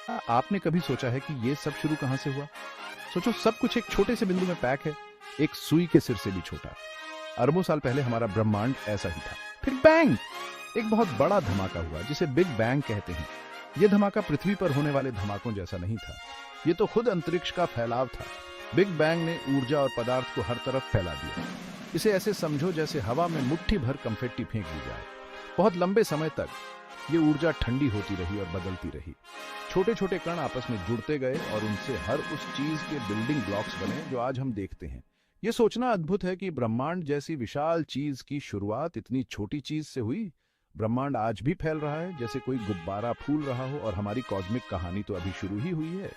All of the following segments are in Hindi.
आपने कभी सोचा है कि ये सब शुरू कहां से हुआ? सोचो, सब कुछ एक छोटे से बिंदु में पैक है, एक सुई के सिर से भी छोटा। अरबों साल पहले हमारा ब्रह्मांड ऐसा ही था। फिर बैंग, एक बहुत बड़ा धमाका हुआ जिसे बिग बैंग कहते हैं। यह धमाका पृथ्वी पर होने वाले धमाकों जैसा नहीं था, ये तो खुद अंतरिक्ष का फैलाव था। बिग बैंग ने ऊर्जा और पदार्थ को हर तरफ फैला दिया। इसे ऐसे समझो जैसे हवा में मुट्ठी भर कंफेट्टी फेंक दी जाए। बहुत लंबे समय तक ये ऊर्जा ठंडी होती रही और बदलती रही। छोटे छोटे कण आपस में जुड़ते गए और उनसे हर उस चीज के बिल्डिंग ब्लॉक्स बने जो आज हम देखते हैं। ये सोचना अद्भुत है कि ब्रह्मांड जैसी विशाल चीज की शुरुआत इतनी छोटी चीज से हुई। ब्रह्मांड आज भी फैल रहा है जैसे कोई गुब्बारा फूल रहा हो, और हमारी कॉस्मिक कहानी तो अभी शुरू ही हुई है।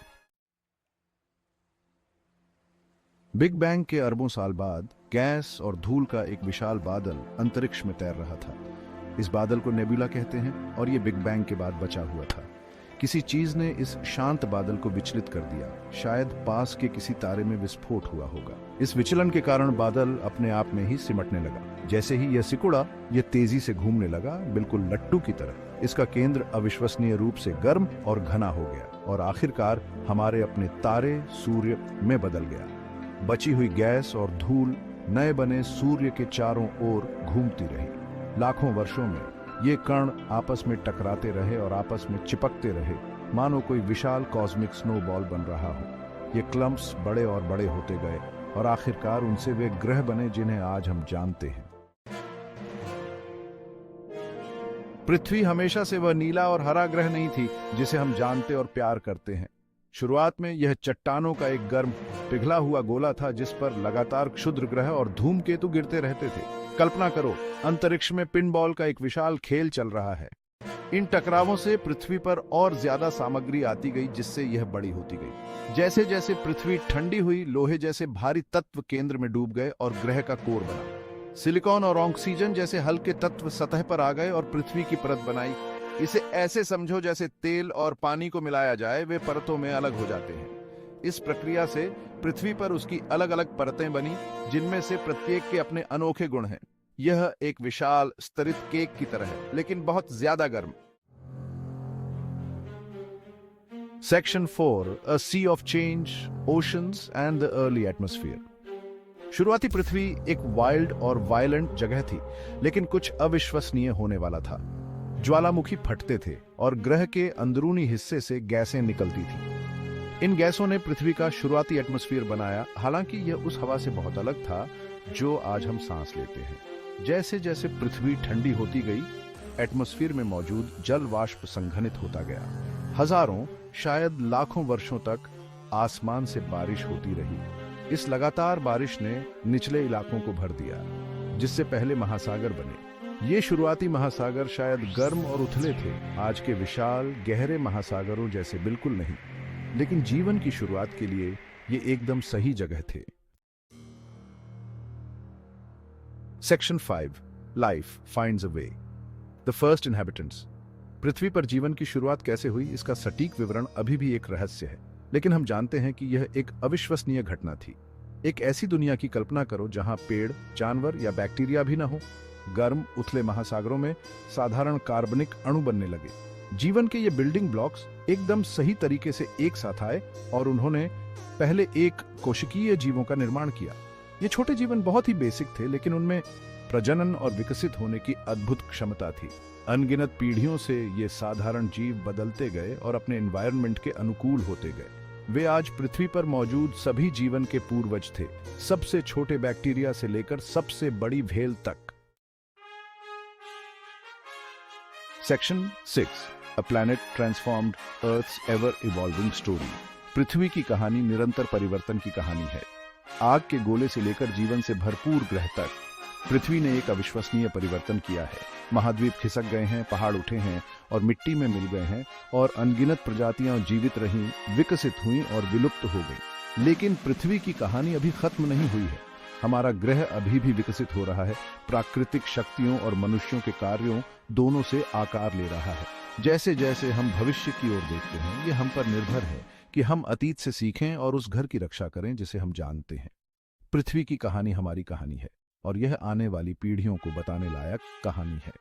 बिग बैंग के अरबों साल बाद गैस और धूल का एक विशाल बादल अंतरिक्ष में तैर रहा था। इस बादल को नेबुला कहते हैं और ये बिग बैंग के बाद बचा हुआ था। किसी चीज ने इस शांत बादल को विचलित कर दिया। शायद पास के किसी तारे में विस्फोट हुआ होगा। इस विचलन के कारण बादल अपने आप में ही सिमटने लगा। जैसे ही यह सिकुड़ा, यह तेजी से घूमने लगा, बिल्कुल लट्टू की तरह। इसका केंद्र अविश्वसनीय रूप से गर्म और घना हो गया और आखिरकार हमारे अपने तारे सूर्य में बदल गया। बची हुई गैस और धूल नए बने सूर्य के चारों ओर घूमती रही। लाखों वर्षों में ये कण आपस में टकराते रहे और आपस में चिपकते रहे, मानो कोई विशाल कॉस्मिक स्नोबॉल बन रहा हो। ये क्लम्प्स बड़े और बड़े होते गए और आखिरकार उनसे वे ग्रह बने जिन्हें आज हम जानते हैं। पृथ्वी हमेशा से वह नीला और हरा ग्रह नहीं थी जिसे हम जानते और प्यार करते हैं। शुरुआत में यह चट्टानों का एक गर्म पिघला हुआ गोला था जिस पर लगातार क्षुद्र ग्रह और धूमकेतु गिरते रहते थे। कल्पना करो, अंतरिक्ष में पिनबॉल का एक विशाल खेल चल रहा है। इन टकरावों से पृथ्वी पर और ज्यादा सामग्री आती गई जिससे यह बड़ी होती गई। जैसे जैसे पृथ्वी ठंडी हुई, लोहे जैसे भारी तत्व केंद्र में डूब गए और ग्रह का कोर बना। सिलिकॉन और ऑक्सीजन जैसे हल्के तत्व सतह पर आ गए और पृथ्वी की परत बनाई। इसे ऐसे समझो जैसे तेल और पानी को मिलाया जाए, वे परतों में अलग हो जाते हैं। इस प्रक्रिया से पृथ्वी पर उसकी अलग अलग परतें बनी, जिनमें से प्रत्येक के अपने अनोखे गुण हैं। यह एक विशाल स्तरित केक की तरह है, लेकिन बहुत ज्यादा गर्म। Section 4, a sea of change, oceans and the early atmosphere. शुरुआती पृथ्वी एक वाइल्ड और वायलेंट जगह थी, लेकिन कुछ अविश्वसनीय होने वाला था। ज्वालामुखी फटते थे और ग्रह के अंदरूनी हिस्से से गैसें निकलती थीं। इन गैसों ने पृथ्वी का शुरुआती एटमॉस्फेयर बनाया, हालांकि यह उस हवा से बहुत अलग था जो आज हम सांस लेते हैं। जैसे जैसे पृथ्वी ठंडी होती गई, एटमॉस्फेयर में मौजूद जल वाष्प संघनित होता गया। हजारों, शायद लाखों वर्षों तक आसमान से बारिश होती रही। इस लगातार बारिश ने निचले इलाकों को भर दिया, जिससे पहले महासागर बने। ये शुरुआती महासागर शायद गर्म और उथले थे, आज के विशाल गहरे महासागरों जैसे बिल्कुल नहीं, लेकिन जीवन की शुरुआत के लिए ये एकदम सही जगह थे। Section 5, life finds a way, the first inhabitants. पृथ्वी पर जीवन की शुरुआत कैसे हुई, इसका सटीक विवरण अभी भी एक रहस्य है, लेकिन हम जानते हैं कि यह एक अविश्वसनीय घटना थी। एक ऐसी दुनिया की कल्पना करो जहां पेड़, जानवर या बैक्टीरिया भी न हो। गर्म उथले महासागरों में साधारण कार्बनिक अणु बनने लगे। जीवन के ये बिल्डिंग ब्लॉक्स एकदम सही तरीके से एक साथ आए और उन्होंने पहले एक कोशिकीय जीवों का निर्माण किया। ये छोटे जीवन बहुत ही बेसिक थे, लेकिन उनमें प्रजनन और विकसित होने की अद्भुत क्षमता थी। अनगिनत पीढ़ियों से ये साधारण जीव बदलते गए और अपने एनवायरनमेंट के अनुकूल होते गए। वे आज पृथ्वी पर मौजूद सभी जीवन के पूर्वज थे, सबसे छोटे बैक्टीरिया से लेकर सबसे बड़ी व्हेल तक। Section 6, a planet transformed, earth's ever evolving story. पृथ्वी की कहानी निरंतर परिवर्तन की कहानी है। आग के गोले से लेकर जीवन से भरपूर ग्रह तक पृथ्वी ने एक अविश्वसनीय परिवर्तन किया है। महाद्वीप खिसक गए हैं, पहाड़ उठे हैं और मिट्टी में मिल गए हैं, और अनगिनत प्रजातियां जीवित रहीं, विकसित हुईं और विलुप्त हो गईं। लेकिन पृथ्वी की कहानी अभी खत्म नहीं हुई है। हमारा ग्रह अभी भी विकसित हो रहा है, प्राकृतिक शक्तियों और मनुष्यों के कार्यों दोनों से आकार ले रहा है। जैसे जैसे हम भविष्य की ओर देखते हैं, ये हम पर निर्भर है कि हम अतीत से सीखें और उस घर की रक्षा करें जिसे हम जानते हैं। पृथ्वी की कहानी हमारी कहानी है और यह आने वाली पीढ़ियों को बताने लायक कहानी है।